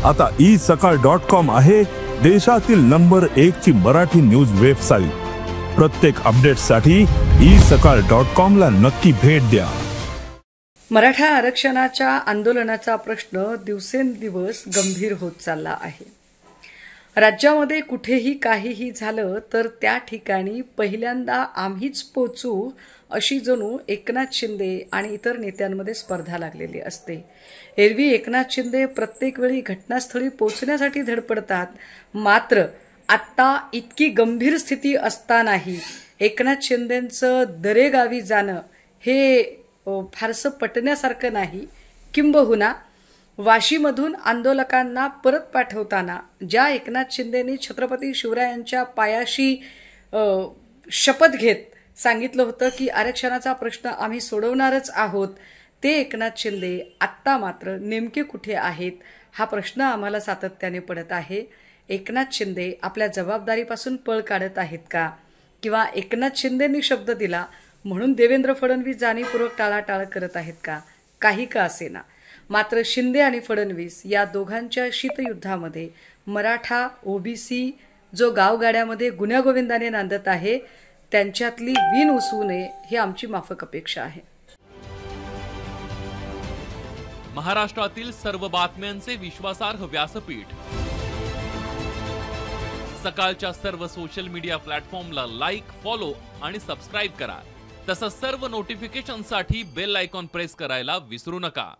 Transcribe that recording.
आता isakal.com आहे देशातील नंबर 1 ची मराठी न्यूज वेबसाईट। प्रत्येक अपडेटसाठी isakal.com ला नक्की भेट द्या। मराठा आरक्षणाच्या आंदोलनाचा प्रश्न दिवसेंदिवस गंभीर होत चालला आहे। राज्यामध्ये कुठेही काहीही झालं तर त्या ठिकाणी पहिल्यांदा आम्हीच पोचू अशी जणू एकनाथ शिंदे आणि इतर नेत्यांमध्ये स्पर्धा लागलेली असते। एरवी एकनाथ शिंदे प्रत्येक वेळी घटनास्थळी पोहोचण्यासाठी धडपडतात, मात्र आता इतकी गंभीर स्थिती असतानाही एकनाथ शिंदेंचं दरेगावी जाणं हे फारसं पटण्यासारखं नाही। किंबहुना वाशीमधून आंदोलकांना परत पाठवताना ज्या एकनाथ शिंदेंनी छत्रपती शिवरायांच्या पायाशी शपथ घेत सांगितलं होतं की आरक्षणाचा प्रश्न आम्ही सोडवणारच आहोत, ते एकनाथ शिंदे आत्ता मात्र नेमके कुठे आहेत हा प्रश्न आम्हाला सातत्याने पडत आहे। एकनाथ शिंदे आपल्या जबाबदारीपासून पळ काढत आहेत का, किंवा एकनाथ शिंदेंनी शब्द दिला म्हणून देवेंद्र फडणवीस जाणीवपूर्वक टाळाटाळ करत आहेत का? काही का असेना, मात्र शिंदे आणि फडणवीस या दोघांच्या शीतयुद्धामध्ये मराठा ओबीसी जो गावगाड्यामध्ये गुण्यागोविंदाने नांदत आहे त्यांच्यातली विण उसवू नये ही आमची माफक अपेक्षा आहे। महाराष्ट्रातील सर्व बातम्यांचे विश्वासार्ह व्यासपीठ सकाळच्या सर्व सोशल मीडिया प्लॅटफॉर्मला लाईक, फॉलो आणि सबस्क्राईब करा। तसंच सर्व नोटिफिकेशनसाठी बेल आयकॉन प्रेस करायला विसरू नका।